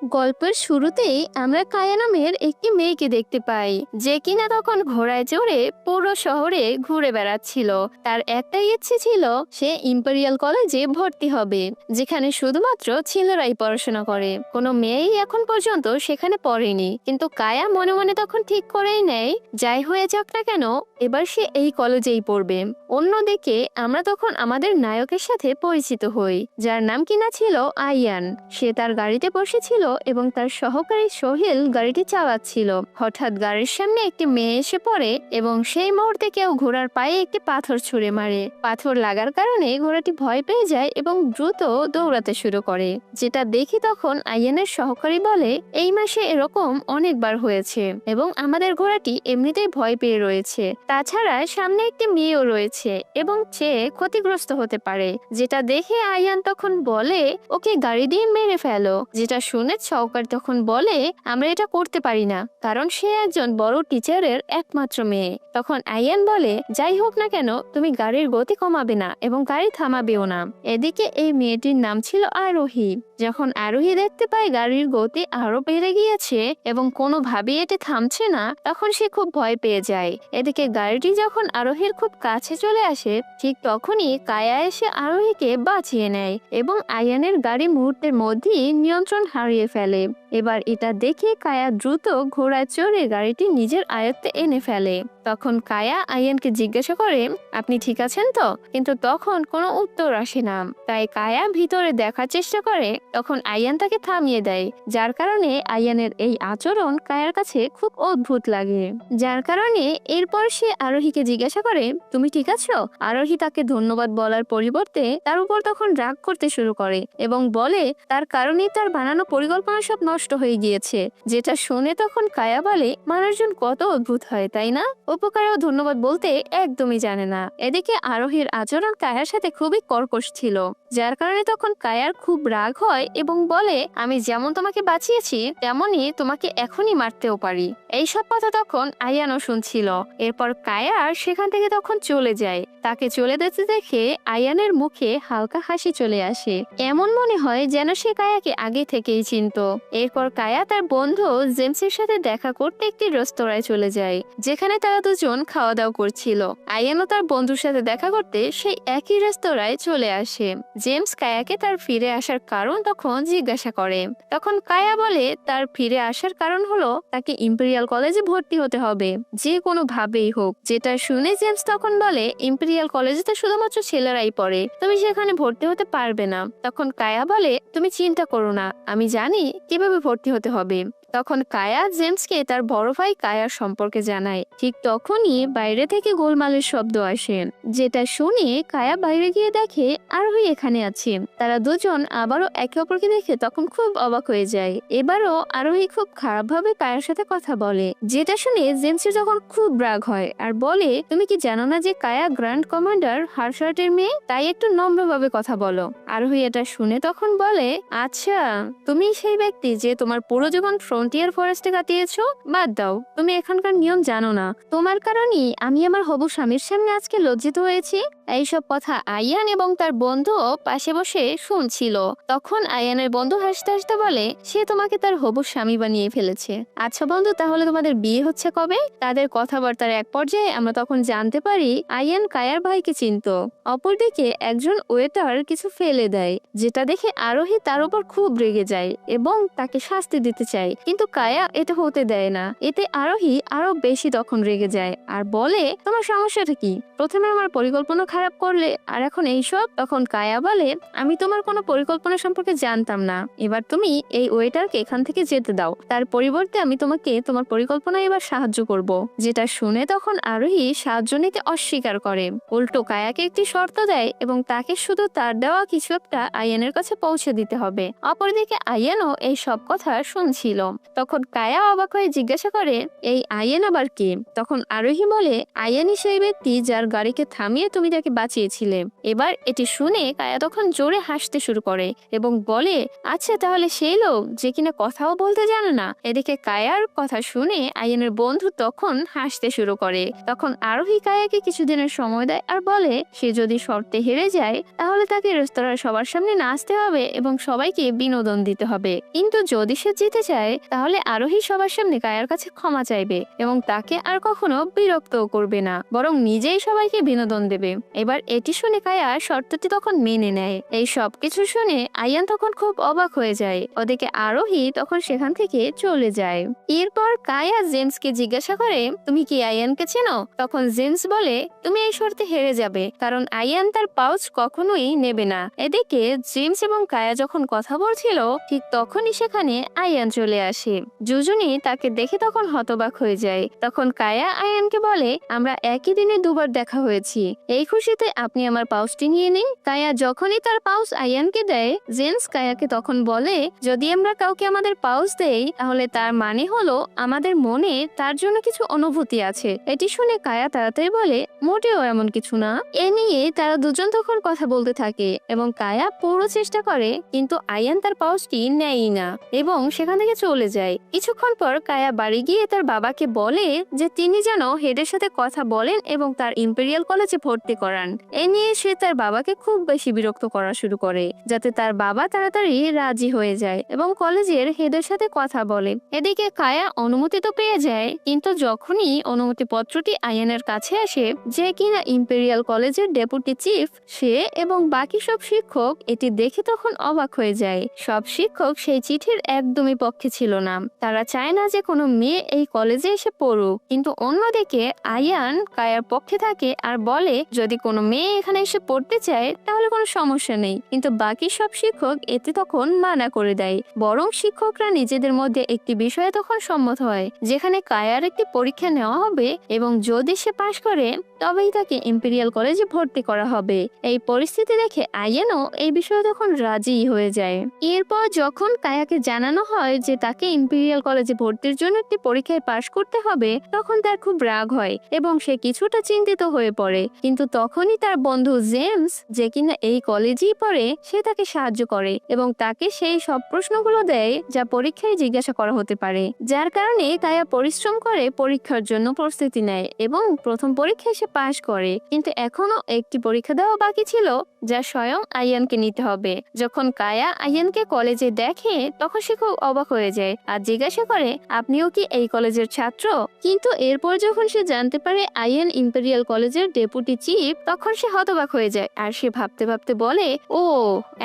গল্পের শুরুতেই আমরা কায়া নামের একটি মেয়েকে দেখতে পাই, যে কিনা তখন ঘোড়ায় চড়ে পুরো শহরে ঘুরে বেড়াচ্ছিল। তার একটাই ইচ্ছে ছিল সে ইম্পেরিয়াল কলেজে ভর্তি হবে, যেখানে শুধুমাত্র ছেলেরাই পড়াশোনা করে। কোনো মেয়েই এখন পর্যন্ত সেখানে পড়েনি। কিন্তু কায়া মনে মনে তখন ঠিক করেই নেয়, যাই হয়ে যাক না কেন, এবার সে এই কলেজেই পড়বে। অন্যদিকে আমরা তখন আমাদের নায়কের সাথে পরিচিত হই, যার নাম কিনা ছিল আয়ান। সে তার গাড়িতে বসেছিল এবং তার সহকারী সোহেল গাড়িটি চালাচ্ছিল। হঠাৎ গাড়ির সামনে একটি মেয়ে এসে পড়ে এবং সেই মুহূর্তে কেউ ঘোড়ার পায়ে একটি পাথর ছুঁড়ে মারে। পাথর লাগার কারণে ঘোড়াটি ভয় পেয়ে যায় এবং দ্রুত দৌড়াতে শুরু করে। যেটা দেখি তখন আয়ানের সহকারী বলে, এই মাসে এরকম অনেকবার হয়েছে এবং আমাদের ঘোড়াটি এমনিতেই ভয় পেয়ে রয়েছে। তাছাড়া সামনে একটি মেয়েও রয়েছে এবং সে ক্ষতিগ্রস্ত হতে পারে। যেটা দেখে আয়ান তখন বলে, ওকে গাড়ি দিয়ে মেরে ফেলো। যেটা শুনে সহকারী তখন বলে, আমরা এটা করতে পারি না, কারণ সে একজন বড় টিচারের একমাত্র মেয়ে। তখন আয়ান বলে, যাই হোক না কেন, তুমি গাড়ির গতি কমাবে না এবং গাড়ি থামাবেও না। এদিকে এই মেয়েটির নাম ছিল আরোহী। যখন আরোহী দেখতে পায় গাড়ির গতি আরো বেড়ে গিয়েছে এবং কোনোভাবেই এটি থামছে না, তখন সে খুব ভয় পেয়ে যায়। এদিকে গাড়িটি যখন আরোহীর খুব কাছে চলে আসে, ঠিক তখনই কায়া এসে আরোহীকে বাঁচিয়ে নেয় এবং আয়ানের গাড়ি মুহূর্তের মধ্যেই নিয়ন্ত্রণ হারিয়ে ফেলে। এবার এটা দেখে কায়া দ্রুত ঘোড়ায় চড়ে গাড়িটি নিজের আয়ত্তে এনে ফেলে। তখন কায়া আয়ানকে জিজ্ঞাসা করে, আপনি ঠিক আছেন তো? কিন্তু তখন কোনো উত্তর আসে না। তাই কায়া ভিতরে দেখার চেষ্টা করে। তখন আয়ান তাকে থামিয়ে দেয়, যার কারণে আয়ানের এই আচরণ কায়ার কাছে খুব অদ্ভুত লাগে। যার কারণে এরপর সে আরোহীকে জিজ্ঞাসা করে, তুমি ঠিক আছো? আরোহী তাকে ধন্যবাদ বলার পরিবর্তে তার উপর তখন রাগ করতে শুরু করে এবং বলে তার কারণেই তার বানানো পরিকল্পনা সব নষ্ট হয়ে গিয়েছে। যেটা শুনে তখন কায়া বলে, মানুষজন কত অদ্ভুত হয় তাই না? উপকার ও ধন্যবাদ বলতে একদমই জানে না। এদিকে আরোহীর আচরণ কায়ার সাথে খুবই কর্কশ ছিল, যার কারণে তখন কায়ার খুব রাগ হয় এবং বলে, আমি যেমন তোমাকে বাঁচিয়েছি তেমনই তোমাকে এখনই মারতেও পারি। এইসব কথা তখন আয়ানও শুনছিল। এরপর কায়া সেখান থেকে তখন চলে যায়। তাকে চলে যেতে দেখে আয়ানের মুখে হালকা হাসি চলে আসে। এমন মনে হয় যেন সে কায়াকে আগে থেকেই চিনত। এরপর কায়া তার বন্ধু জেমসের সাথে দেখা করতে একটি রেস্তোরাঁয় চলে যায়, যেখানে তারা দুজন খাওয়া দাওয়া করছিল। আয়ানও তার বন্ধুর সাথে দেখা করতে সেই একই রেস্তোরাঁয় চলে আসে। জেমস কায়াকে তার ফিরে আসার কারণ তখন জিজ্ঞাসা করে। তখন কায়া বলে তার ফিরে আসার কারণ হলো তাকে ইম্পেরিয়াল কলেজে ভর্তি হতে হবে, যে কোনো ভাবেই হোক। যেটা শুনে জেমস তখন বলে, ইম্পেরিয়াল কলেজে তো শুধুমাত্র ছেলেরাই পড়ে, তুমি সেখানে ভর্তি হতে পারবে না। তখন কায়া বলে, তুমি চিন্তা করো না, আমি জানি কিভাবে ভর্তি হতে হবে। তখন কায়া জেমসকে তার বড় ভাই কায়ার সম্পর্কে জানায়। ঠিক তখনই বাইরে থেকে গোলমালের শব্দ আসে, যেটা শুনে কায়া বাইরে গিয়ে দেখে আরোহী এখানে আছে। তারা দুজন আবারও একে অপরকে দেখে তখন খুব অবাক হয়ে যায়। এবারও আরোহী খুব খারাপ ভাবে কায়ার সাথে কথা বলে, যেটা শুনে জেমসের যখন খুব রাগ হয় আর বলে, তুমি কি জানো না যে কায়া গ্র্যান্ড কমান্ডার হার্শার্টের মেয়ে? তাই একটু নম্রভাবে কথা বলো। আরোহী এটা শুনে তখন বলে, আচ্ছা, তুমি সেই ব্যক্তি যে তোমার পুরো জীবন ফ্রন্টিয়ার ফরেস্টে কাটিয়েছো? বাদ দাও, তুমি এখানকার নিয়ম জানো না। তোমার কারণেই আমি আমার হবু স্বামীর সামনে আজকে লজ্জিত হয়েছি। এইসব কথা আয়ান এবং তার বন্ধু পাশে বসে শুনছিল। তখন আয়ানের বন্ধু হাসতে হাসতে বলে, সে তোমাকে তার হবু স্বামী বানিয়ে ফেলেছে। আচ্ছা বন্ধু, তাহলে তোমাদের বিয়ে হচ্ছে কবে? তাদের কথাবার্তার এক পর্যায়ে আমরা তখন জানতে পারি আয়ান কায়ার ভাইকে চিনত। অপরদিকে একজন ওয়েটার কিছু ফেলে দেয়, যেটা দেখে আরোহী তার উপর খুব রেগে যায় এবং তাকে শাস্তি দিতে চায়। কিন্তু কায়া এটা হতে দেয় না। এতে আরোহী আরো বেশি তখন রেগে যায় আর বলে, তোমার সমস্যাটা কি? প্রথমে আমার পরিকল্পনা খারাপ করলে আর এখন এইসব। তখন কায়া বলে, আমি তোমার কোনো পরিকল্পনা সম্পর্কে জানতাম না। এবার তুমি এই ওয়েটারকে এখান থেকে যেতে দাও, তার পরিবর্তে আমি তোমাকে তোমার পরিকল্পনায় এবার সাহায্য করব। যেটা শুনে তখন আরোহী সাহায্য নিতে অস্বীকার করে। উল্টো কায়াকে একটি শর্ত দেয় এবং তাকে শুধু তার দেওয়া কিছু একটা আয়ানের কাছে পৌঁছে দিতে হবে। অপরদিকে আয়ানও এই সব কথা শুনছিল। তখন কায়া অবাক হয়ে জিজ্ঞাসা করে, এই আয়ান আবার কে? তখন আরোহী বলে, আয়ানই সেই ব্যক্তি যার গাড়িকে থামিয়ে তুমি তাকে বাঁচিয়েছিলে। এবার এটি শুনে কায়া তখন জোরে হাসতে শুরু করে এবং বলে, আচ্ছা তাহলে সেই লোক যে কিনা কথাও বলতে জানে না। এদিকে কায়ার কথা শুনে আয়ানের বন্ধু তখন হাসতে শুরু করে। তখন আরোহী কায়াকে কিছুদিনের সময় দেয় আর বলে, সে যদি শর্তে হেরে যায় তাহলে তাকে রেস্তোরাঁর সবার সামনে নাচতে হবে এবং সবাইকে বিনোদন দিতে হবে, কিন্তু যদি সে জিতে যায় তাহলে আরোহী সবার সামনে কায়ার কাছে ক্ষমা চাইবে এবং তাকে আর কখনো বিরক্তও করবে না, বরং নিজেই সবাইকে বিনোদন দেবে। এবার এটি শুনে কায়া শর্তটি তখন মেনে নেয়। এই সবকিছু শুনে আয়ান তখন খুব অবাক হয়ে যায়। ওদিকে আরোহী তখন সেখান থেকে চলে যায়। এরপর কায়া জেমসকে জিজ্ঞাসা করে, তুমি কি আয়ানকে চেনো? তখন জেমস বলে, তুমি এই শর্তে হেরে যাবে, কারণ আয়ান তার পাউচ কখনোই নেবে না। এদিকে জেমস এবং কায়া যখন কথা বলছিল ঠিক তখনই সেখানে আয়ান চলে আসে। দুজনই তাকে দেখে তখন হতবাক হয়ে যায়। তখন কায়া আয়ানকে বলে, আমরা একই দিনে দুবার দেখা হয়েছি, এই খুশিতে আপনি আমার পাউচটি নিয়ে নিন। কায়া যখনই তার পাউচ আয়ানকে দেয়, জেমস কায়াকে তখন বলে, যদি আমরা কাউকে আমাদের পাউচ দেই তাহলে তার মানে হলো আমাদের মনে তার জন্য কিছু অনুভূতি আছে। এটি শুনে কায়া তাড়াতাড়ি বলে, মোটেও এমন কিছু না। এ নিয়ে তারা দুজন তখন কথা বলতে থাকে এবং কায়া পুরো চেষ্টা করে, কিন্তু আয়ান তার পাউচটি নেয়ই না এবং সেখান থেকে চলে যায়। কিছুক্ষণ পর কায়া বাড়ি গিয়ে তার বাবাকে বলে যে তিনি যেন হেডের সাথে কথা বলেন এবং তার ইম্পেরিয়াল কলেজে ভর্তি করান। এ নিয়ে সে তার বাবাকে খুব বেশি বিরক্ত করা শুরু করে, যাতে তার বাবা তাড়াতাড়ি রাজি হয়ে যায় এবং কলেজের হেডের সাথে কথা বলে। এদিকে কায়া অনুমতি তো পেয়ে যায়, কিন্তু যখনই অনুমতি পত্রটি আয়ানের কাছে আসে, যে কিনা ইম্পেরিয়াল কলেজের ডেপুটি চিফ, সে এবং বাকি সব শিক্ষক এটি দেখে তখন অবাক হয়ে যায়। সব শিক্ষক সেই চিঠির একদমই পক্ষে ছিল না। তারা চায় না যে কোনো মেয়ে এই কলেজে এসে পড়ুক, কিন্তু অন্যদিকে আয়ান কায়ার পক্ষে থাকে আর বলে যদি কোনো মেয়ে এখানে এসে পড়তে চায় তাহলে কোনো সমস্যা নেই, কিন্তু বাকি সব শিক্ষক এতে তখন মানা করে দেয়। বরং শিক্ষকরা নিজেদের মধ্যে একটি বিষয়ে তখন সম্মত হয়, যেখানে কায়ার একটি পরীক্ষা নেওয়া হবে এবং যদি সে পাশ করে তবেই তাকে ইম্পেরিয়াল কলেজে ভর্তি করা হবে। এই পরিস্থিতি দেখে আয়ানও এই বিষয়ে তখন রাজি হয়ে যায়। এরপর যখন কায়াকে জানানো হয় যে তাকে ইম্পেরিয়াল কলেজে ভর্তির জন্য একটি পরীক্ষায় পাশ করতে হবে, তখন তার খুব রাগ হয় এবং সে কিছুটা চিন্তিত হয়ে পড়ে। কিন্তু তখনই তার বন্ধু জেমস, যে কিনা এই কলেজেই পড়ে, সে তাকে সাহায্য করে এবং তাকে সেই সব প্রশ্নগুলো দেয় যা পরীক্ষায় জিজ্ঞাসা করা হতে পারে, যার কারণে কায়া পরিশ্রম করে পরীক্ষার জন্য প্রস্তুতি নেয় এবং প্রথম পরীক্ষায় সে পাশ করে। কিন্তু এখনো একটি পরীক্ষা দেওয়া বাকি ছিল, যা স্বয়ং আয়ানকে নিতে হবে। যখন কায়া আয়ানকে কলেজে দেখে তখন সে খুব অবাক হয়ে যায় আর জিজ্ঞাসা করে, আপনিও কি এই কলেজের ছাত্র? কিন্তু এরপর যখন সে জানতে পারে আয়ান ইম্পেরিয়াল কলেজের ডেপুটি চিফ, তখন সে হতবাক হয়ে যায় আর সে ভাবতে ভাবতে বলে, ও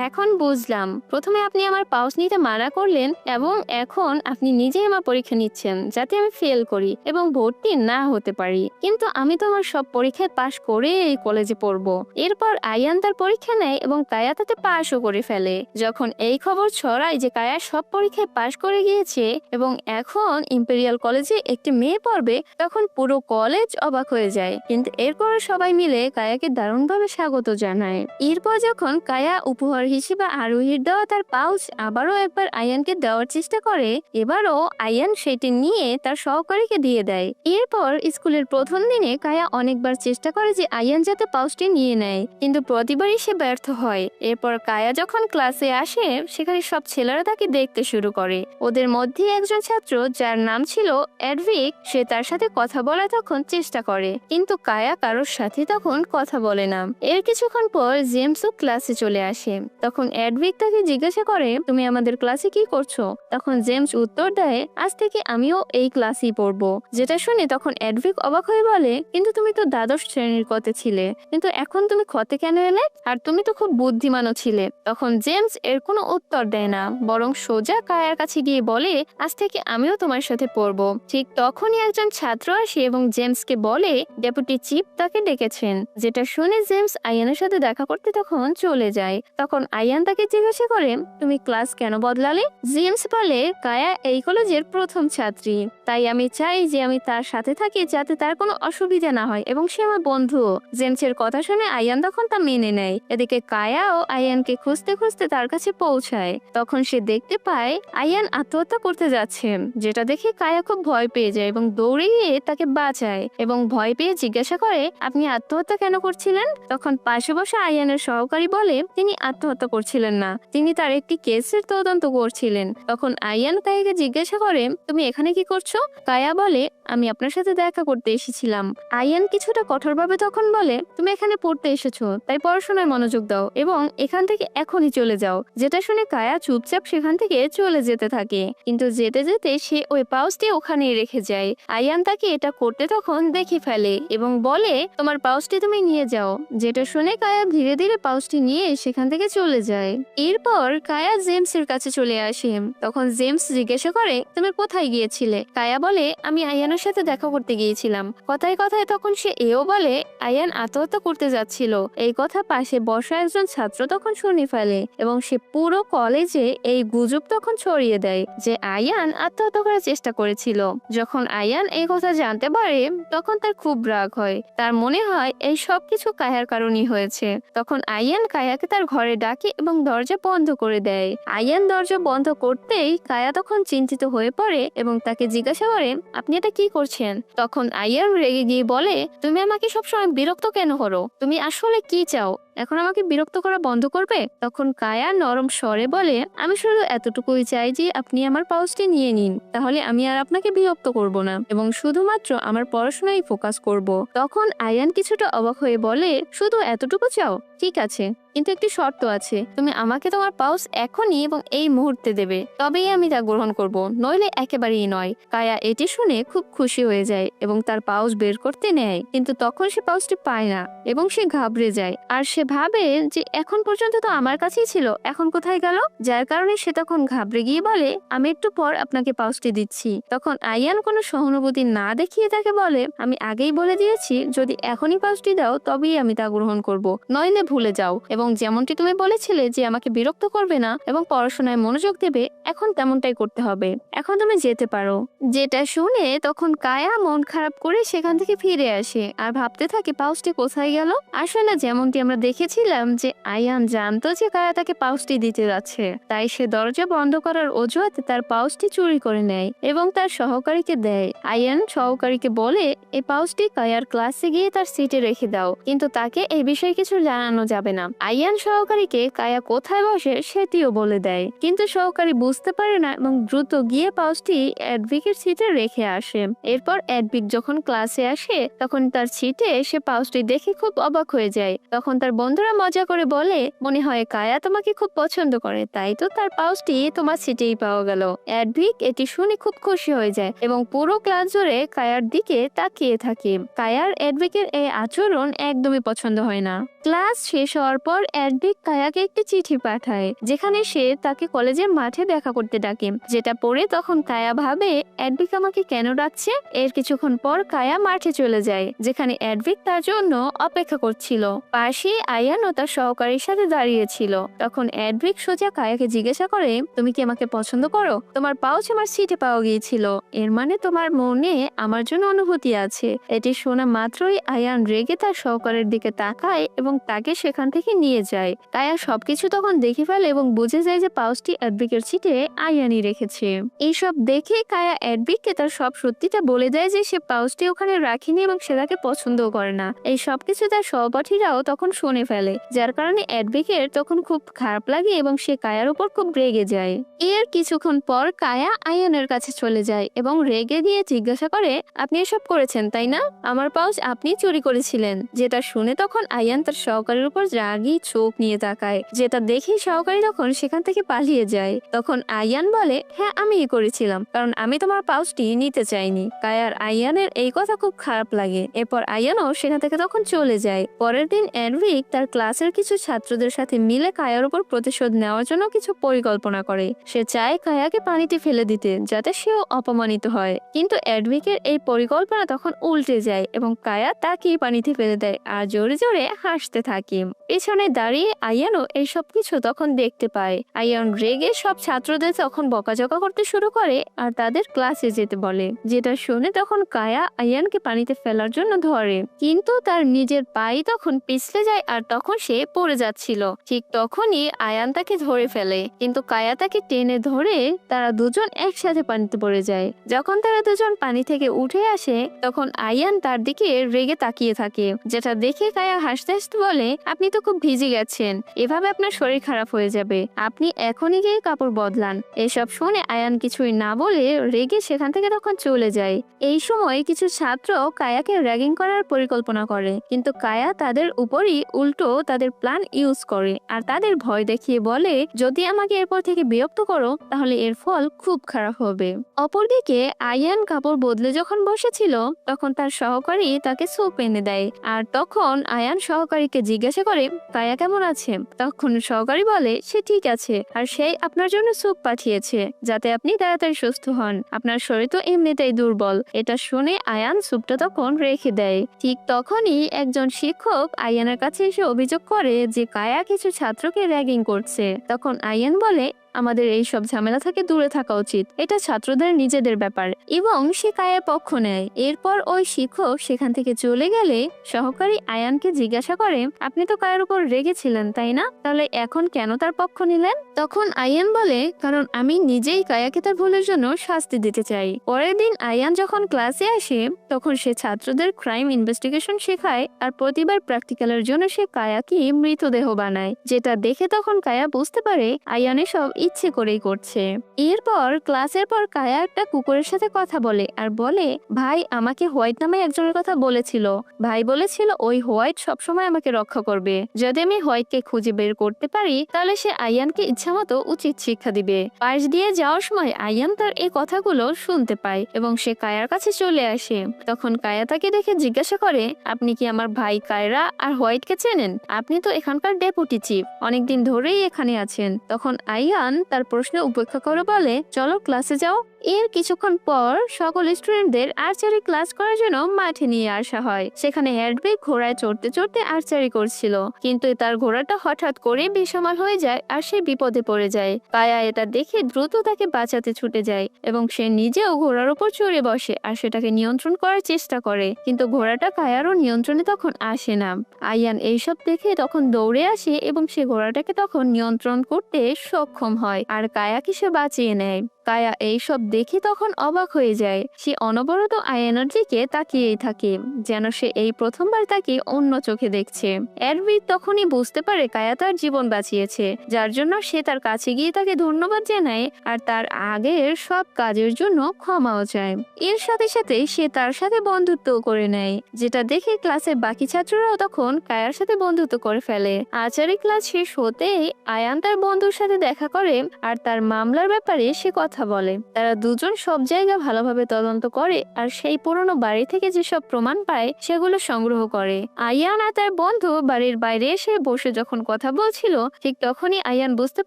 এখন বুঝলাম, প্রথমে আপনি আমার পাউচ নিতে মানা করলেন এবং এখন আপনি নিজেই আমার পরীক্ষা নিচ্ছেন যাতে আমি ফেল করি এবং ভর্তি না হতে পারি, কিন্তু আমি তো আমার সব পরীক্ষায় পাশ করে এই কলেজে পড়বো। এরপর আয়ান তার পরীক্ষা নেয় এবং কায়া তাতে পাশও করে ফেলে। যখন এই খবর ছড়ায় যে কায়া সব পরীক্ষায় পাশ করে গিয়েছে এবং এখন ইম্পেরিয়াল কলেজে একটি মেয়ে পড়বে, তখন পুরো কলেজ অবাক হয়ে যায়। কিন্তু এরপর সবাই মিলে কায়াকে দারুণভাবে স্বাগত জানায়। এরপর যখন কায়া উপহার হিসেবে আরোহীর দেওয়া তার পাউচ আবারও একবার আয়ানকে দেওয়ার চেষ্টা করে, এবারও আয়ান সেটি নিয়ে তার সহকারীকে দিয়ে দেয়। এরপর স্কুলের প্রথম দিনে কায়া অনেকবার চেষ্টা করে যে আয়ান যাতে পাউচটি নিয়ে নেয়, কিন্তু প্রতিবারই সে ব্যর্থ হয়। এরপর কায়া যখন ক্লাসে আসে, সেখানে সব ছেলেরা তাকে দেখতে শুরু করে। ওদের মধ্যে একজন ছাত্র যার নাম ছিল এডভিক, সে তার সাথে কথা বলার তখন চেষ্টা করে, কিন্তু কায়া কারোর সাথে তখন কথা বলে না। এর কিছুক্ষণ পর জেমসও ক্লাসে চলে আসে। তখন এডভিক তাকে জিজ্ঞাসা করে, তুমি আমাদের ক্লাসে কি করছো? তখন জেমস উত্তর দেয়, আজ থেকে আমিও এই ক্লাসেই পড়বো। যেটা শুনে তখন এডভিক অবাক হয়ে বলে, কিন্তু তুমি তো দ্বাদশ শ্রেণীর কতে ছিলে, কিন্তু এখন তুমি ক্ষতে কেন এলে? আর তুমি তো খুব বুদ্ধিমানও ছিলে। তখন জেমস এর কোনো উত্তর দেয় না, বরং সোজা কায়ার কাছে গিয়ে বলে, আজ থেকে আমিও তোমার সাথে পড়বো। ঠিক তখনই একজন ছাত্র আসে এবং জেমসকে বলে ডেপুটি চিফ তাকে ডেকেছেন। যেটা শুনে জেমস আয়ানের সাথে দেখা করতে তখন চলে যায়। তখন আয়ান তাকে জিজ্ঞাসা করে, তুমি ক্লাস কেন বদলালে? জেমস বলে, কায়া এই কলেজের প্রথম ছাত্রী, তাই আমি চাই যে আমি তার সাথে থাকি যাতে তার কোনো অসুবিধা না হয় এবং সে আমার বন্ধু। জেমসের কথা শুনে আয়ান তখন তা মেনে নেয়। এদিকে কায়াও আয়ানকে খুঁজতে খুঁজতে তার কাছে পৌঁছায়। তখন সে দেখতে পায় আয়ান আত্মহত্যা করতে যাচ্ছে, যেটা দেখে কায়া খুব ভয় পেয়ে যায় এবং দৌড়ে গিয়ে তাকে বাঁচায় এবং ভয় পেয়ে জিজ্ঞাসা করে, আপনি আত্মহত্যা কেন করছিলেন? তখন পাশে বসা আয়ানের সহকারী বলে, তিনি আত্মহত্যা করছিলেন না, তিনি তার একটি কেসের তদন্ত করছিলেন। তখন আয়ান কায়াকে জিজ্ঞাসা করে, তুমি এখানে কি করছো? কায়া বলে, আমি আপনার সাথে দেখা করতে এসেছিলাম। আয়ান কিছুটা কঠোরভাবে তখন বলে, তুমি এখানে পড়তে এসেছো, তাই পড়াশোনায় মনোযোগ দাও এবং এখান থেকে এখনই চলে যাও। যেটা শুনে কায়া চুপচাপ সেখান থেকে চলে যেতে থাকে, কিন্তু যেতে যেতে সে ওই পাউচটি ওখানেই রেখে যায়। আয়ান তাকে এটা করতে তখন দেখে ফেলে এবং বলে, তোমার পাউচটি তুমি নিয়ে যাও। যেটা শুনে কায়া ধীরে ধীরে পাউচটি নিয়ে সেখান থেকে চলে যায়। এরপর কায়া জেমসের কাছে চলে আসে। তখন জেমস জিজ্ঞাসা করে, তুমি কোথায় গিয়েছিলে? কায়া বলে, আমি আয়ানের সাথে দেখা করতে গিয়েছিলাম। কথায় কথায় তখন সে এও বলে, আয়ান আত্মহত্যা করতে যাচ্ছিল। এই কথা পাশে বসা একজন ছাত্র তখন শুনে ফেলে এবং সে পুরো কলেজে এই গুজব তখন ছড়িয়ে দেয় যে আয়ান আত্মহত্যা করার চেষ্টা করেছিল। যখন আয়ান এই কথা জানতে পারে তখন তার খুব রাগ হয়। তার মনে হয় এই সব কিছু কায়ার কারণেই হয়েছে। তখন আয়ান কায়াকে তার ঘরে ডাকে এবং দরজা বন্ধ করে দেয়। আয়ান দরজা বন্ধ করতেই কায়া তখন চিন্তিত হয়ে পড়ে এবং তাকে জিজ্ঞাসা করে, আপনি এটা কি করছেন? তখন আয়ান রেগে গিয়ে বলে, তুমি আমাকে সবসময় বিরক্ত কেন করো? তুমি আসলে কি চাও? এখন আমাকে বিরক্ত করা বন্ধ করবে? তখন কায়া নরম স্বরে বলে, আমি শুধু এতটুকুই চাই যে আপনি আমার পাউচটি নিয়ে নিন, তাহলে আমি আর আপনাকে বিরক্ত করব না এবং শুধুমাত্র আমার পড়াশোনায় ফোকাস করব। তখন আয়ান কিছুটা অবাক হয়ে বলে, শুধু এতটুকু চাও? ঠিক আছে, কিন্তু একটি শর্ত আছে, তুমি আমাকে তোমার পাউচ এখনই এবং এই মুহূর্তে দেবে, তবেই আমি তা গ্রহণ করব, নইলে একেবারেই নয়। কায়া এটি শুনে খুব খুশি হয়ে যায় এবং তার পাউচ বের করতে নেয়, কিন্তু তখন সে পাউচটি পায় না এবং সে ঘাবড়ে যায়। আর সে ভাবে যে এখন পর্যন্ত তো আমার কাছেই ছিল, এখন কোথায় গেল? যার কারণে সে তখন ঘাবড়ে গিয়ে বলে, আমি একটু পর আপনাকে পাউচটি দিচ্ছি। তখন আয়ান কোনো সহানুভূতি না দেখিয়ে তাকে বলে, আমি আগেই বলে দিয়েছি, যদি এখনই পাউচটি দাও তবেই আমি তা গ্রহণ করব, নইলে ভুলে যাও। এবং যেমনটি তুমি বলেছিলে যে আমাকে বিরক্ত করবে না এবং পড়াশোনায় মনোযোগ দেবে, এখন তেমনটাই করতে হবে। এখন তুমি যেতে পারো। যেটা শুনে তখন কায়া মন খারাপ করে সেখান থেকে ফিরে আসে আর ভাবতে থাকে পাউচটি কোথায় গেল। আসলে যেমনটি আমরা দেখেছিলাম যে আয়ান জানতো যে কায়া তাকে পাউচটি দিতে যাচ্ছে, তাই সে দরজা বন্ধ করার অজুহাতে তার পাউচটি চুরি করে নেয় এবং তার সহকারীকে দেয়। আয়ান সহকারীকে বলে, এই পাউচটি কায়ার ক্লাসে গিয়ে তার সিটে রেখে দাও, কিন্তু তাকে এই বিষয়ে কিছু জানানো যাবে না। আয়ান সহকারীকে কায়া কোথায় বসে সেটিও বলে দেয়, কিন্তু সহকারী বুঝতে পারে না এবং দ্রুত গিয়ে পাউচটি এডভিকের সিটে রেখে আসে। এরপর এডভিক যখন ক্লাসে আসে তখন তার সিটে সে পাউচটি দেখে খুব অবাক হয়ে যায়। তখন তার বন্ধুরা মজা করে বলে, মনে হয় কায়া তোমাকে খুব পছন্দ করে, তাই তো তার পাউচটি তোমার সিটেই পাওয়া গেল। এডভিক এটি শুনে খুব খুশি হয়ে যায় এবং পুরো ক্লাস জুড়ে কায়ার দিকে তাকিয়ে থাকে। কায়ার এডভিকের এই আচরণ একদমই পছন্দ হয় না। ক্লাস শেষ হওয়ার পর এডভিক কায়াকে একটি চিঠি পাঠায়, যেখানে সে তাকে কলেজের মাঠে দেখা করতে ডাকে। যেটা পড়ে তখন কায়া ভাবে, এডভিক আমাকে কেন ডাকছে? এর কিছুক্ষণ পর কায়া মাঠে চলে যায়, যেখানে এডভিক তার জন্য অপেক্ষা করছিল। পাশে আয়ান ও তার সহকারীর সাথে দাঁড়িয়েছিল। তখন এডভিক সোজা কায়াকে জিজ্ঞাসা করে, তুমি কি আমাকে পছন্দ করো? তোমার পাউচ আমার সিটে পাওয়া গিয়েছিল, এর মানে তোমার মনে আমার জন্য অনুভূতি আছে। এটি শোনা মাত্রই আয়ান রেগে তার সহকারীর দিকে তাকায় এবং তাকে সেখান থেকে নিয়ে যায়। কায়া সবকিছু তখন দেখে ফেলে এবং বুঝে যায় যে পাউচটি এডভিকের সিটে আয়ানই রেখেছে। এইসব দেখে কায়া এডভিককে তার সব সত্যিটা বলে দেয় যে সে পাউচটি ওখানে রাখেনি এবং সে তাকে পছন্দও করে না। এই সবকিছু তার সহপাঠীরাও তখন শুনে ফেলে, যার কারণে এডভিকের তখন খুব খারাপ লাগে এবং সে কায়ার উপর খুব রেগে যায়। এর কিছুক্ষণ পর কায়া আয়ানের কাছে চলে যায় এবং রেগে গিয়ে জিজ্ঞাসা করে, আপনি এসব করেছেন তাই না? আমার পাউচ আপনি চুরি করেছিলেন। যেটা শুনে তখন আয়ান তার সহকারীর উপর রাগী চোখ নিয়ে তাকায়, যেটা দেখে সহকারী তখন সেখান থেকে পালিয়ে যায়। তখন আয়ান বলে, হ্যাঁ আমিই করেছিলাম, কারণ আমি তোমার পাউচটি নিতে চাইনি। কায়ার আয়ানের এই কথা খুব খারাপ লাগে। এরপর আয়ানও সেখান থেকে তখন চলে যায়। পরের দিন এডভিক তার ক্লাসের কিছু ছাত্রদের সাথে মিলে কায়ার উপর প্রতিশোধ নেওয়ার জন্য কিছু পরিকল্পনা করে। সে চায় কায়াকে পানিতে ফেলে দিতে, যাতে সেও অপমানিত হয়। কিন্তু এডভিকের এই পরিকল্পনা তখন উল্টে যায় এবং কায়া তাকেই পানিতে ফেলে দেয় আর জোরে জোরে হাসতে থাকে। পেছনে দাঁড়িয়ে আয়ানও এই সব কিছু তখন দেখতে পায়। আয়ান রেগে সব ছাত্রদের তখন বকাঝকা করতে শুরু করে আর তাদের ক্লাসে যেতে বলে। যেটা শুনে তখন কায়া আয়ানকে পানিতে ফেলার জন্য ধরে, কিন্তু তার নিজের পায়ে তখন পিছলে যায় আর তখন সে পড়ে যাচ্ছিল। ঠিক তখনই আয়ান তাকে ধরে ফেলে, কিন্তু কায়া তাকে টেনে ধরে তারা দুজন একসাথে পানিতে পড়ে যায়। যখন তারা দুজন পানি থেকে উঠে আসে তখন আয়ান তার দিকে রেগে তাকিয়ে থাকে, যেটা দেখে কায়া হাসতে হাসতে বলে, আপনি তো খুব ভিজে গেছেন, এভাবে আপনার শরীর খারাপ হয়ে যাবে, আপনি এখনই গিয়ে কাপড় বদলান। এসব শুনে আয়ান কিছুই না বলে রেগে সেখান থেকে তখন চলে যায়। এই সময় কিছু ছাত্র কায়াকে র্যাগিং করার পরিকল্পনা করে, কিন্তু কায়া তাদের উপরই উল্টো তাদের প্ল্যান ইউজ করে আর তাদের ভয় দেখিয়ে বলে, যদি আমাকে এরপর থেকে বিরক্ত করো তাহলে এর ফল খুব খারাপ হবে। অপরদিকে আয়ান কাপড় বদলে যখন বসেছিল তখন তার সহকারী তাকে স্যুপ এনে দেয়, আর তখন আয়ান সহকারীকে জিজ্ঞাসা করে, কায়া কেমন আছে? তখন সহকারী বলে, সে ঠিক আছে, আর সেই আপনার জন্য স্যুপ পাঠিয়েছে যাতে আপনি তাড়াতাড়ি সুস্থ হন, আপনার শরীর তো এমনিতেই দুর্বল। এটা শুনে আয়ান স্যুপটা তখন রেখে দেয়। ঠিক তখনই একজন শিক্ষক আয়ানের কাছে এসে অভিযোগ করে যে কায়া কিছু ছাত্রকে র্যাগিং করছে। তখন আয়ান বলে, আমাদের এই সব ঝামেলা থেকে দূরে থাকা উচিত, এটা ছাত্রদের নিজেদের ব্যাপার, এবং সে কায়ের পক্ষ নেয়। এরপর ওই শিক্ষক সেখান থেকে চলে গেলে সহকারী আয়ানকে জিজ্ঞাসা করে, আপনি তো কায়ের উপর রেগেছিলেন তাই না, তাহলে এখন কেন তার পক্ষ নিলেন? তখন আয়ান বলে, কারণ আমি নিজেই কায়াকে তার ভুলের জন্য শাস্তি দিতে চাই। পরের দিন আয়ান যখন ক্লাসে আসে তখন সে ছাত্রদের ক্রাইম ইনভেস্টিগেশন শেখায়, আর প্রতিবার প্র্যাকটিক্যালের জন্য সে কায়াকে মৃতদেহ বানায়, যেটা দেখে তখন কায়া বুঝতে পারে আয়ানের সব ইচ্ছে করেই করছে। এরপর ক্লাসের পর কায়া একটা কুকুরের সাথে কথা বলে আর বলে, ভাই আমাকে হোয়াইট নামে একজনের কথা বলেছিল, ভাই বলেছিল ওই হোয়াইট সবসময় আমাকে রক্ষা করবে, যদি আমি হোয়াইটকে খুঁজে বের করতে পারি তাহলে সে আয়ানকে ইচ্ছামতো উচিত শিক্ষা দিবে। পাশ দিয়ে যাওয়ার সময় আয়ান তার এই কথাগুলো শুনতে পায় এবং সে কায়ার কাছে চলে আসে। তখন কায়া তাকে দেখে জিজ্ঞাসা করে, আপনি কি আমার ভাই কায়রা আর হোয়াইটকে চেনেন? আপনি তো এখানকার ডেপুটি চিফ, অনেকদিন ধরেই এখানে আছেন। তখন আয়ান তার প্রশ্নে উপেক্ষা করে বলে, চলো ক্লাসে যাও। এর কিছুক্ষণ পর সকল স্টুডেন্টদের আর্চারি ক্লাস করার জন্য মাঠে নিয়ে আসা হয়। সেখানে হেডউইগ ঘোড়ায় চড়তে চড়তে আর্চারি করছিল, কিন্তু তার ঘোড়াটা হঠাৎ করে বেসামাল হয়ে যায় আর সে বিপদে পড়ে যায়। কায়া এটা দেখে দ্রুত তাকে বাঁচাতে ছুটে যায় এবং সে নিজেও ঘোড়ার উপর চড়ে বসে আর সেটাকে নিয়ন্ত্রণ করার চেষ্টা করে, কিন্তু ঘোড়াটা কায়ারও নিয়ন্ত্রণে তখন আসে না। আয়ান এইসব দেখে তখন দৌড়ে আসে এবং সে ঘোড়াটাকে তখন নিয়ন্ত্রণ করতে সক্ষম হয় আর কায়াকে সে বাঁচিয়ে নেয়। কায়া এইসব দেখে তখন অবাক হয়ে যায়, সে অনবরত আয়ানের দিকে তাকিয়েই থাকে, যেন সে এই প্রথমবার তাকে অন্য চোখে দেখছে। এডউইগ তখনই বুঝতে পারে কায়া তার জীবন বাঁচিয়েছে, যার জন্য সে তার কাছে গিয়ে তাকে ধন্যবাদ জানায় আর তার আগের সব কাজের জন্য ক্ষমাও চায়। এর সাথে সাথে সে তার সাথে বন্ধুত্ব করে নেয়, যেটা দেখে ক্লাসের বাকি ছাত্ররাও তখন কায়ার সাথে বন্ধুত্ব করে ফেলে। আচারি ক্লাস শেষ হতেই আয়ান তার বন্ধুর সাথে দেখা করে আর তার মামলার ব্যাপারে সে কথা বলে। তারা দুজন সব জায়গা ভালোভাবে তদন্ত করে আর সেই পুরনো বাড়ি থেকে যেসব প্রমাণ পায় সেগুলো সংগ্রহ করে। আয়ান আর তার বন্ধু বাড়ির বাইরে এসে বসে যখন কথা বলছিল ঠিক তখনই আয়ান বুঝতে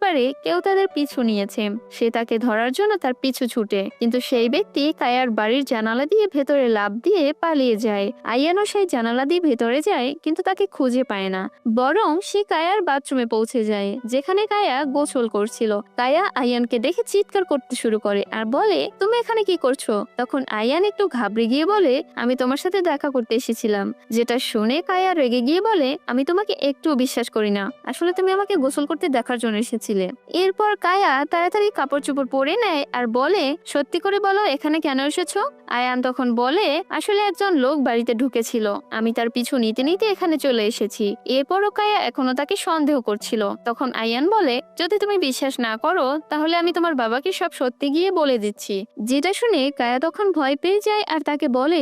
পারে কেউ তাদের পিছু নিয়েছে। সে তাকে ধরার জন্য তার পিছু ছুটে, কিন্তু সেই ব্যক্তি কায়ার বাড়ির জানালা দিয়ে ভেতরে লাফ দিয়ে পালিয়ে যায়। আয়ানও সেই জানালা দিয়ে ভেতরে যায়, কিন্তু তাকে খুঁজে পায় না, বরং সে কায়ার বাথরুমে পৌঁছে যায় যেখানে কায়া গোসল করছিল। কায়া আয়ানকে দেখে চিৎকার করতে শুরু করে আর বলে, তুমি এখানে কি করছো? তখন আয়ান একটু ঘাবড়ে গিয়ে বলে, আমি তোমার সাথে দেখা করতে এসেছিলাম। যেটা শুনে কায়া রেগে গিয়ে বলে, আমি তোমাকে একটু বিশ্বাস করি না, আসলে তুমি আমাকে গোসল করতে দেখার জন্য এসেছিলে। এরপর কায়া তাড়াতাড়ি কাপড় চোপড় পরে নেয় আর বলে, সত্যি করে বলো এখানে কেন এসেছো? আয়ান তখন বলে, আসলে একজন লোক বাড়িতে ঢুকেছিল, আমি তার পিছু নিতে নিতে এখানে চলে এসেছি। এরপরও কায়া এখনো তাকে সন্দেহ করছিল। তখন আয়ান বলে, যদি তুমি বিশ্বাস না করো তাহলে আমি তোমার বাবাকে সব সত্যি গিয়ে বলে দিচ্ছি। যেটা শুনে কায়া তখন ভয় পেয়ে যায় আর তাকে বলে,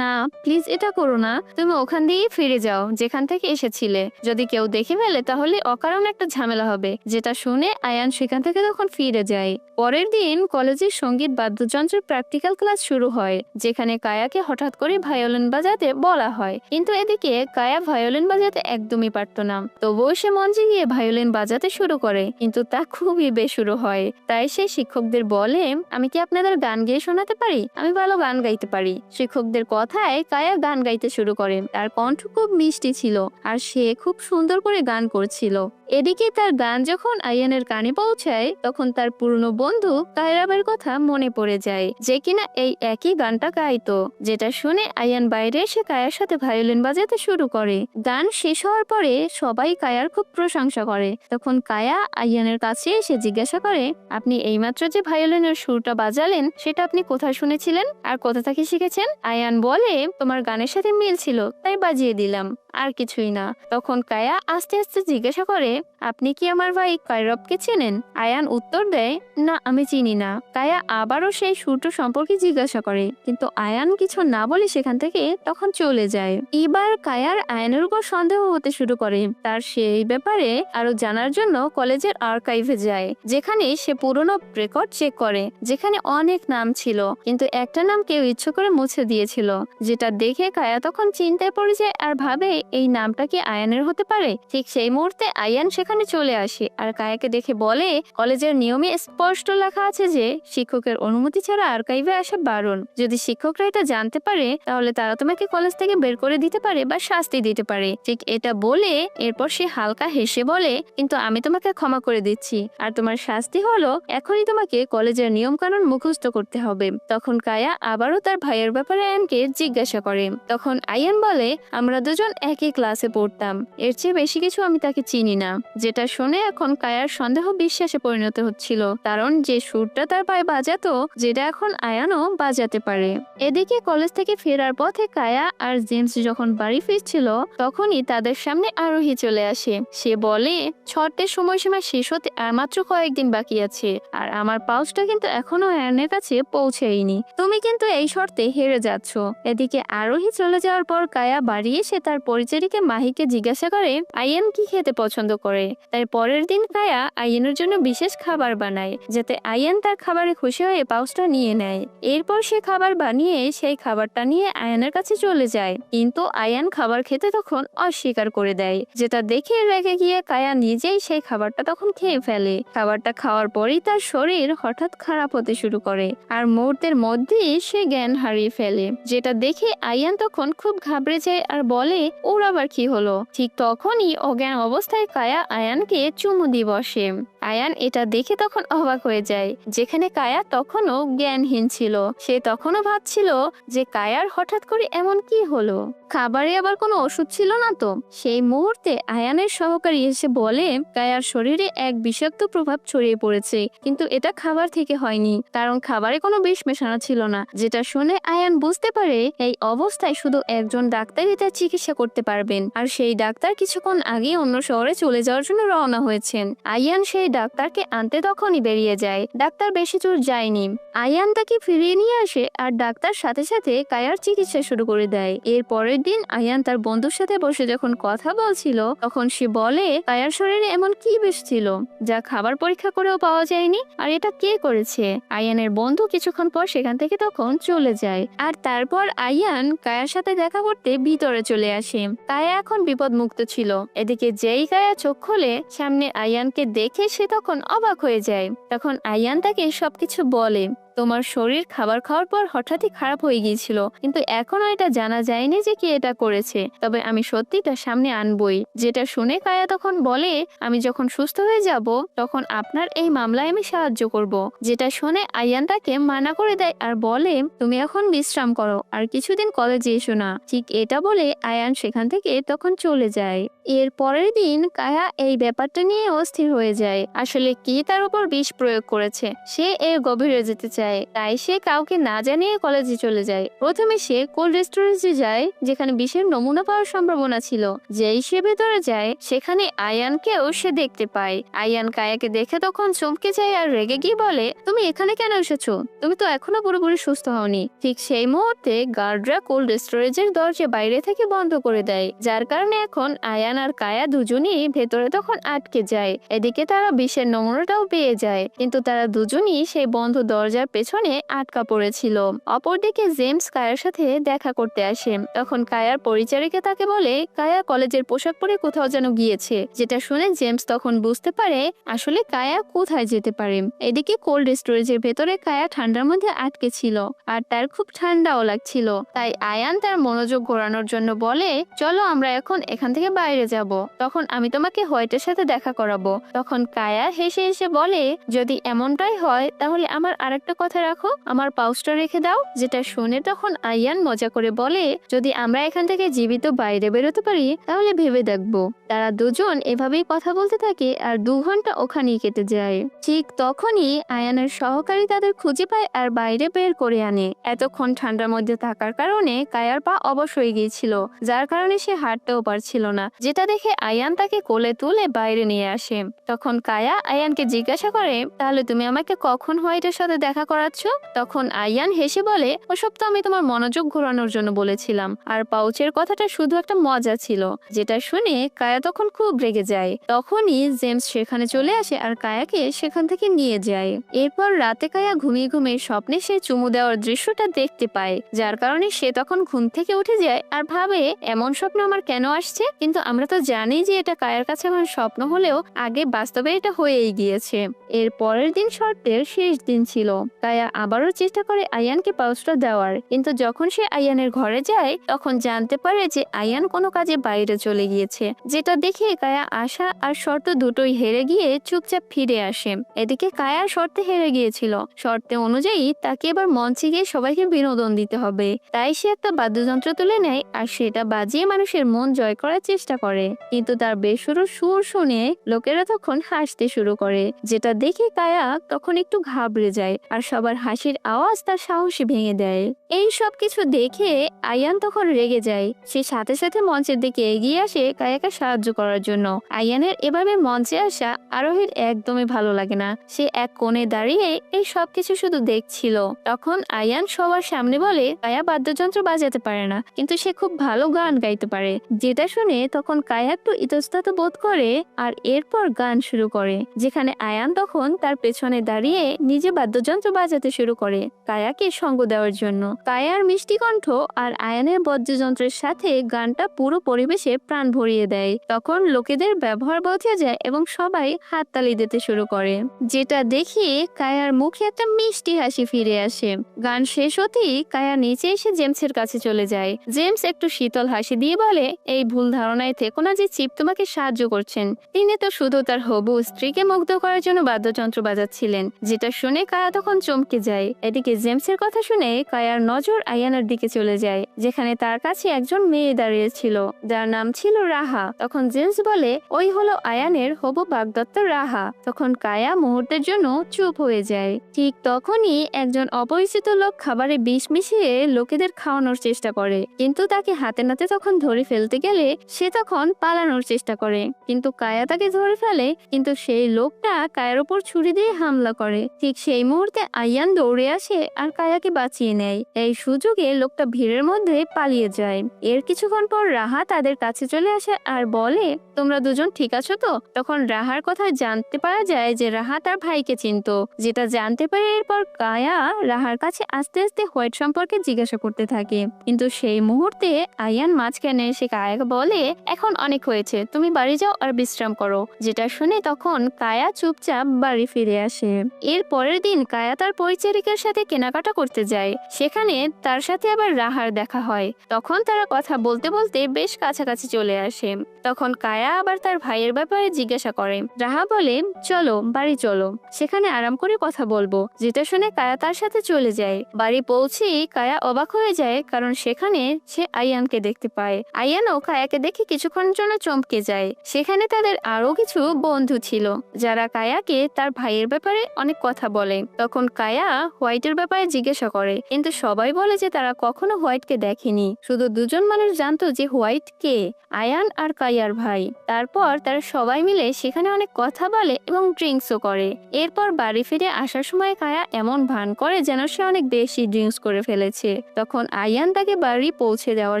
না প্লিজ এটা করো না, তুমি ওখান দিয়ে ফিরে যাও যেখান থেকে এসেছিলে, যদি কেউ দেখে ফেলে তাহলে অকারণ একটা ঝামেলা হবে। যেটা শুনে আয়ান সেখান থেকে তখন ফিরে যায়। পরের দিন কলেজের সঙ্গীত বাদ্যযন্ত্রের প্র্যাকটিক্যাল ক্লাস শুরু হয়, যেখানে কায়াকে হঠাৎ করে ভায়োলিন বাজাতে বলা হয়, কিন্তু এদিকে কায়া ভায়োলিন বাজাতে একদমই পারত না। তবুও সে মঞ্চে গিয়ে ভায়োলিন বাজাতে শুরু করে, কিন্তু তা খুবই বেসুরো হয়। তাই সে শিক্ষকদের শিক্ষকদের বলে, আমি কি আপনাদের গান গেয়ে শোনাতে পারি? আমি ভালো গান গাইতে পারি। শিক্ষকদের কথায় কায়া গান গাইতে শুরু করে। তার কণ্ঠ খুব মিষ্টি ছিল আর সে খুব সুন্দর করে গান করছিল। এদিকে তার গান যখন আয়ানের কানে পৌঁছায় তখন তার পুরনো বন্ধু কায়রাবের কথা মনে পড়ে যায়, যে কিনা এই একই গানটা গাইতো। যেটা শুনে আয়ান বাইরে এসে কায়ার সাথে ভায়োলিন বাজাতে শুরু করে। গান শেষ হওয়ার পরে সবাই কায়ার খুব প্রশংসা করে। তখন কায়া আয়ানের কাছে এসে জিজ্ঞাসা করে, আপনি এইমাত্র যে ভায়োলিনের সুরটা বাজালেন সেটা আপনি কোথায় শুনেছিলেন আর কোথা থেকে শিখেছেন? আয়ান বলে, তোমার গানের সাথে মিল ছিল তাই বাজিয়ে দিলাম, আর কিছুই না। তখন কায়া আস্তে আস্তে জিজ্ঞাসা করে, আপনি কি আমার ভাই কায়রবকে চেনেন? আয়ান উত্তর দেয়, না আমি চিনি না। কায়া আবারও সেই সুরটা সম্পর্কে জিজ্ঞাসা করে, কিন্তু আয়ান কিছু না বলে সেখান থেকে তখন চলে যায়। এবার কায়ার আয়ানের উপর সন্দেহ হতে শুরু করে। তার সেই ব্যাপারে আরো জানার জন্য কলেজের আর্কাইভে যায়, যেখানে সে পুরনো রেকর্ড চেক করে, যেখানে অনেক নাম ছিল কিন্তু একটা নাম কেউ ইচ্ছে করে মুছে দিয়েছিল। যেটা দেখে কায়া তখন চিন্তায় পড়ে যায় আর ভাবে এই নামটা কি আয়ানের হতে পারে। ঠিক সেই মুহূর্তে আয়ান সেখানে চলে আসে আর কায়াকে দেখে বলে, কলেজের নিয়মে স্পষ্ট লেখা আছে যে শিক্ষকের অনুমতি ছাড়া আর্কাইভে আসা বারণ। যদি শিক্ষকরা এটা জানতে পারে তাহলে তারা তোমাকে কলেজ থেকে বের করে দিতে পারে বা শাস্তি দিতে পারে। ঠিক এটা বলে এরপর সে হালকা হেসে বলে, কিন্তু আমি তোমাকে ক্ষমা করে দিচ্ছি, আর তোমার শাস্তি হলো এখনই তোমাকে কলেজের নিয়ম কানুন মুখস্থ করতে হবে। তখন কায়া আবারও তার ভাইয়ের ব্যাপারে আয়ানকে জিজ্ঞাসা করে। তখন আয়ান বলে, আমরা দুজন একই ক্লাসে পড়তাম, এর চেয়ে বেশি কিছু আমি তাকে চিনি না। যেটা শুনে এখন কায়ার সন্দেহ বিশ্বাসে পরিণত হচ্ছিল, কারণ যে সুরটা তার ভাই বাজাতো যেটা এখন আয়ানও বাজাতে পারে। এদিকে কলেজ থেকে ফেরার পথে কায়া আর জেমস যখন বাড়ি ফিরছিল তখনই তাদের সামনে আরোহী চলে আসে। সে বলে, শর্তের সময়সীমা শেষ হতে আর মাত্র কয়েকদিন বাকি আছে, আর আমার পাউচটা কিন্তু এখনো আয়ানের কাছে পৌঁছেইনি। তুমি কিন্তু এই শর্তে হেরে যাচ্ছ। এদিকে আরোহী চলে যাওয়ার পর কায়া বাড়ি এসে তার পরিচারিকা মাহিকে জিজ্ঞাসা করে আয়ান কি খেতে পছন্দ করে। তাই পরের দিন কায়া আয়ানের জন্য বিশেষ খাবার বানায়, যাতে আয়ান তার খাবারে খুশি হয়ে পাউচটা নিয়ে নেয়। এরপর সে খাবার বানিয়ে সেই খাবারটা নিয়ে আয়ানের কাছে চলে যায়, কিন্তু আয়ান খাবার খেতে তখন অস্বীকার করে দেয়। যেটা দেখে রেগে গিয়ে কায়া নিজেই সেই খাবারটা তখন খেয়ে ফেলে। খাবারটা খাওয়ার পরই তার শরীর হঠাৎ খারাপ হতে শুরু করে আর মুহূর্তের মধ্যেই সে জ্ঞান হারিয়ে ফেলে। যেটা দেখে আয়ান তখন খুব ঘাবড়ে যায় আর বলে, ওর আবার কি হলো? ঠিক তখনই অজ্ঞান অবস্থায় কায়া আয়ানকে চুমু দিয়ে বসে। আয়ান এটা দেখে তখন অবাক হয়ে যায়, যেখানে কায়া তখনও জ্ঞানহীন ছিল। সে তখনও ভাবছিল যে কায়ার হঠাৎ করে এমন কি হলো, খাবারে আবার কোনো ওষুধ ছিল না তো। সেই মুহূর্তে আয়ানের সহকারী এসে বলে, কায়ার শরীরে এক বিষাক্ত প্রভাব ছড়িয়ে পড়েছে, কিন্তু এটা খাবার থেকে হয়নি, কারণ খাবারে কোনো বিষ মেশানো ছিল না। যেটা শুনে আয়ান বুঝতে পারে এই অবস্থায় শুধু একজন ডাক্তারই তার চিকিৎসা করতে পারবেন, আর সেই ডাক্তার কিছুক্ষণ আগে অন্য শহরে চলে যাওয়ার জন্য রওনা হয়েছেন। আয়ান সেই ডাক্তারকে আনতে তখনই বেরিয়ে যায়। ডাক্তার বেশি দূর যায়নি, আয়ান তাকে ফিরিয়ে নিয়ে আসে আর ডাক্তার সাথে সাথে কায়ার চিকিৎসা শুরু করে দেয়। এর পরের দিন আয়ান তার বন্ধুর সাথে বসে যখন কথা বলছিল তখন সে বলে, কায়ার শরীরে এমন কি বিষ ছিল যা খাবার পরীক্ষা করেও পাওয়া যায়নি, আর এটা কে করেছে? আয়ানের বন্ধু কিছুক্ষণ পর সেখান থেকে তখন চলে যায়, আর তারপর আয়ান কায়ার সাথে দেখা করতে ভিতরে চলে আসে। কায়া এখন বিপদ মুক্ত ছিল। এদিকে যেই কায়া চোখ খোলে সামনে আয়ানকে দেখে সে তখন অবাক হয়ে যায়। তখন আয়ান তাকে সবকিছু বলে, তোমার শরীর খাবার খাওয়ার পর হঠাৎই খারাপ হয়ে গিয়েছিল, কিন্তু এখনো এটা জানা যায়নি যে কে এটা করেছে, তবে আমি সত্যিটা সামনে আনবই। যেটা শুনে কায়া তখন বলে, আমি যখন সুস্থ হয়ে যাব তখন আপনার এই মামলায় আমি সাহায্য করব। যেটা শুনে আয়ান তাকে মানা করে দেয় আর বলে, তুমি এখন বিশ্রাম করো আর কিছুদিন কলেজে এসো না। ঠিক এটা বলে আয়ান সেখান থেকে তখন চলে যায়। এর পরের দিন কায়া এই ব্যাপারটা নিয়ে অস্থির হয়ে যায়। আসলে কে তার উপর বিষ প্রয়োগ করেছে সে এর গভীরে যেতে চায়, তাই সে কাউকে না জানিয়ে কলেজে চলে যায়। প্রথমে সে কোল্ড স্টোরেজে যায় যেখানে বিষের নমুনা পাওয়ার সম্ভাবনা ছিল। যেই সে ভেতরে যায় সেখানে আয়ানকেও সে দেখতে পায়। আয়ান কায়াকে দেখে তখন চমকে যায় আর রেগে গিয়ে বলে, তুমি এখানে কেন এসেছো? তুমি তো এখনো পুরোপুরি সুস্থ হওনি। ঠিক সেই মুহূর্তে গার্ডরা কোল্ড স্টোরেজের দরজা বাইরে থেকে বন্ধ করে দেয়, যার কারণে এখন আয়ান আর কায়া দুজনই ভেতরে তখন আটকে যায়। এদিকে তারা বিষের নমুনাটাও পেয়ে যায়, কিন্তু তারা দুজনই সেই বন্ধ দরজার পেছনে আটকা পড়েছিল। অপরদিকে জেমস কায়ার সাথে দেখা করতে আসে। তখন কায়ার পরিচারিকা তাকে বলে কায়া কলেজের পোশাক পরে কোথাও যেন গিয়েছে, যেটা শুনে জেমস তখন বুঝতে পারে আসলে কায়া কোথায় যেতে পারে। এদিকে কোল্ড স্টোরেজের ভেতরে কায়া ঠান্ডার মধ্যে আটকে ছিল, আর তার খুব ঠান্ডাও লাগছিল। তাই আয়ান তার মনোযোগ ঘোরানোর জন্য বলে, চলো আমরা এখন এখান থেকে বাইরে যাব, তখন আমি তোমাকে হোয়াইটের সাথে দেখা করাবো। তখন কায়া হেসে হেসে বলে, যদি এমনটাই হয় তাহলে আমার আরেকটা কথা রাখো, আমার পাউচটা রেখে দাও। যেটা শুনে তখন আয়ান মজা করে বলে, যদি আমরা এখান থেকে জীবিত বাইরে বেরোতে পারি তাহলে ভেবে দেখবো। তারা দুজন এভাবেই কথা বলতে থাকে আর 2 ঘন্টা ওখানেই কেটে যায়। ঠিক তখনই আয়ানের সহকারী তাদের খুঁজে পায় আর বাইরে বের করে আনে। এতক্ষণ ঠান্ডার মধ্যে থাকার কারণে কায়ার পা অবশ হয়ে গিয়েছিল, যার কারণে সে হাঁটতেও পারছিল না, যেটা দেখে আয়ান তাকে কোলে তুলে বাইরে নিয়ে আসে। তখন কায়া আয়ানকে জিজ্ঞাসা করে, তাহলে তুমি আমাকে কখন হোয়াইটের সাথে দেখা করাচ্ছ? তখন আয়ান হেসে বলে, ওসব তো আমি তোমার মনোযোগ ঘোরানোর জন্য বলেছিলাম, আর পাউচের কথাটা শুধু একটা মজা ছিল। যেটা শুনে কায়া তখন খুব রেগে যায়। তখনই জেমস সেখানে চলে আসে আর কায়াকে সেখান থেকে নিয়ে যায়। এরপর রাতে কায়া ঘুমিয়ে ঘুমিয়ে স্বপ্নে সে চুমু দেওয়ার দৃশ্যটা দেখতে পায়, যার কারণে সে তখন ঘুম থেকে উঠে যায় আর ভাবে এমন স্বপ্ন আমার কেন আসছে। কিন্তু আমরা তো জানি যে এটা কায়ার কাছে এখন স্বপ্ন হলেও আগে বাস্তবে এটা হয়েই গিয়েছে। এর পরের দিন শর্তের শেষ দিন ছিল। কায়া আবারও চেষ্টা করে আয়ানকে পাউচটা দেওয়ার, কিন্তু যখন সে আয়ানের ঘরে যায় তখন জানতে পারে যে আয়ান কোনো কাজে বাইরে চলে গিয়েছে। যেটা দেখে কায়া আশা আর শর্ত দুটোই হেরে গিয়ে চুপচাপ ফিরে আসে। এদিকে কায়া শর্তে হেরে গিয়েছিল। শর্তে অনুযায়ী তাকে এবার মঞ্চে গিয়ে সবাইকে বিনোদন দিতে হবে। তাই সে একটা বাদ্যযন্ত্র তুলে নেয় আর সেটা বাজিয়ে মানুষের মন জয় করার চেষ্টা করে। কিন্তু তার বেসুরো সুর শুনে লোকেরা তখন হাসতে শুরু করে, যেটা দেখে কায়া তখন একটু ঘাবড়ে যায় আর সবার হাসির আওয়াজ তার সাহসী ভেঙে দেয়। এই সব কিছু দেখে আয়ান তখন রেগে যায়। সে সাথে সাথে মঞ্চের দিকে এগিয়ে আসে কায়াকে সাহায্য করার জন্য। আয়ানের এভাবে মঞ্চে আসা আরোহীর একদমই ভালো লাগে না। সে এক কোণে দাঁড়িয়ে এই সবকিছু শুধু দেখছিল। তখন আয়ান সবার সামনে বলে, কায়া বাদ্যযন্ত্র বাজাতে পারে না, কিন্তু সে খুব ভালো গান গাইতে পারে। যেটা শুনে তখন কায়া একটু ইতস্তত বোধ করে আর এরপর গান শুরু করে, যেখানে আয়ান তখন তার পেছনে দাঁড়িয়ে নিজে বাদ্যযন্ত্র বাজাতে শুরু করে কায়াকে সঙ্গ দেওয়ার জন্য। কায়ার মিষ্টি কণ্ঠ আর আয়ানের বাদ্যযন্ত্রের সাথে গানটা পুরো পরিবেশে প্রাণ ভরিয়ে দেয়। তখন লোকেদের ব্যবহার বোঝা যায় এবং সবাই হাততালি দিতে শুরু করে, যেটা দেখে কায়ার মুখে একটা মিষ্টি হাসি ফিরে আসে। গান শেষ হতেই কায়া নিচে এসে জেমসের কাছে চলে যায়। জেমস একটু শীতল হাসি দিয়ে বলে, এই ভুল ধারণায় থেকো না যে চিপ তোমাকে সাহায্য করছেন। তিনি তো শুধু তার হবু স্ত্রীকে মুগ্ধ করার জন্য বাদ্যযন্ত্র বাজাচ্ছিলেন। যেটা শুনে কায়া তখন চমকে যায়। এদিকে জেমসের কথা শুনে কায়ার নজর আয়ানের দিকে চলে যায়, যেখানে তার কাছে একজন মেয়ে দাঁড়িয়ে ছিল যার নাম ছিল রাহা। তখন জেমস বলে, ওই হলো আয়ানের হবু বাগদত্ত রাহা। তখন কায়া মুহূর্তের জন্য চুপ হয়ে যায়। ঠিক তখনই একজন অপরিচিত লোক খাবারে বিষ মিশিয়ে লোকেদের খাওয়ানোর চেষ্টা করে, কিন্তু তাকে হাতে নাতে তখন ধরে ফেলতে গেলে সে তখন পালানোর চেষ্টা করে, কিন্তু কায়া তাকে ধরে ফেলে। কিন্তু সেই লোকটা কায়ার উপর ছুরি দিয়ে হামলা করে। ঠিক সেই মুহূর্তে আয়ান দৌড়ে আসে আর কায়াকে বাঁচিয়ে নেয়। এই সুযোগে লোকটা ভিড়ের মধ্যে পালিয়ে যায়। এর কিছুক্ষণ পর রাহা তাদের কাছে চলে আসে আর বলে, তোমরা দুজন ঠিক আছো তো? তখন রাহার কথা জানতে পারা যায় যে রাহা তার ভাইকে চিনতো। যেটা জানতে পারে এরপর কায়া রাহার কাছে আস্তে আস্তে হোয়াইট সম্পর্কে জিজ্ঞাসা করতে থাকে। কিন্তু সেই মুহূর্তে আয়ান মাঝখানে এসে কায়াকে বলে, এখন অনেক হয়েছে, তুমি বাড়ি যাও আর বিশ্রাম করো। যেটা শুনে তখন কায়া চুপচাপ বাড়ি ফিরে আসে। এর পরের দিন কায়া তার পরিচারিকার সাথে কেনাকাটা করতে যায়। সেখানে তার সাথে আবার রাহার দেখা হয়। তখন তারা কথা বলতে বলতে বেশ কাছাকাছি চলে আসে। তখন কায়া আবার তার ভাইয়ের ব্যাপারে জিজ্ঞাসা করে। রাহা বলে, চলো বাড়ি চলো, সেখানে আরাম করে কথা বলবো। যেটা শুনে কায়া তার সাথে চলে যায়। বাড়ি পৌঁছেই কায়া অবাক হয়ে যায়, কারণ সেখানে সে আয়ানকে দেখতে পায়। আয়ানও কায়াকে দেখে কিছুক্ষণের জন্য চমকে যায়। সেখানে তাদের আরো কিছু বন্ধু ছিল যারা কায়াকে তার ভাইয়ের ব্যাপারে অনেক কথা বলে। তখন কায়া হোয়াইটের ব্যাপারে জিজ্ঞাসা করে, কিন্তু সবাই বলে যে তারা কখনো হোয়াইটকে দেখেনি। শুধু দুজন মানুষ জানতো যে হোয়াইট কে, আয়ান আর কায়ার ভাই। তারপর তারা সবাই মিলে সেখানে অনেক কথা বলে এবং ড্রিঙ্কসও করে। এরপর বাড়ি ফিরে আসার সময় কায়া এমন ভান করে যেন সে অনেক বেশি ড্রিঙ্কস করে ফেলেছে। তখন আয়ান তাকে বাড়ি পৌঁছে দেওয়ার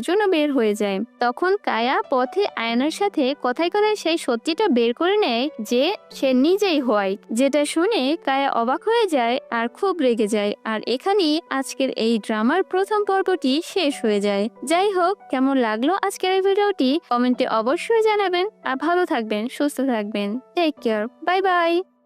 জন্য বের হয়ে যায়। তখন কায়া পথে আয়নার সাথে কথায় কথায় সেই সত্যিটা বের করে নেয় যে সে নিজেই হোয়াইট, যেটা শুনে কায়া অবাক হয়ে যায় আর খুব রেগে যায়। আর এখানেই আজকের এই ড্রামার প্রথম পর্বটি শেষ হয়ে যায়। যাই হোক, কেমন লাগলো আজকের এই ভিডিওটি কমেন্টে অবশ্যই জানাবেন। আর ভালো থাকবেন, সুস্থ থাকবেন। Take care, bye by.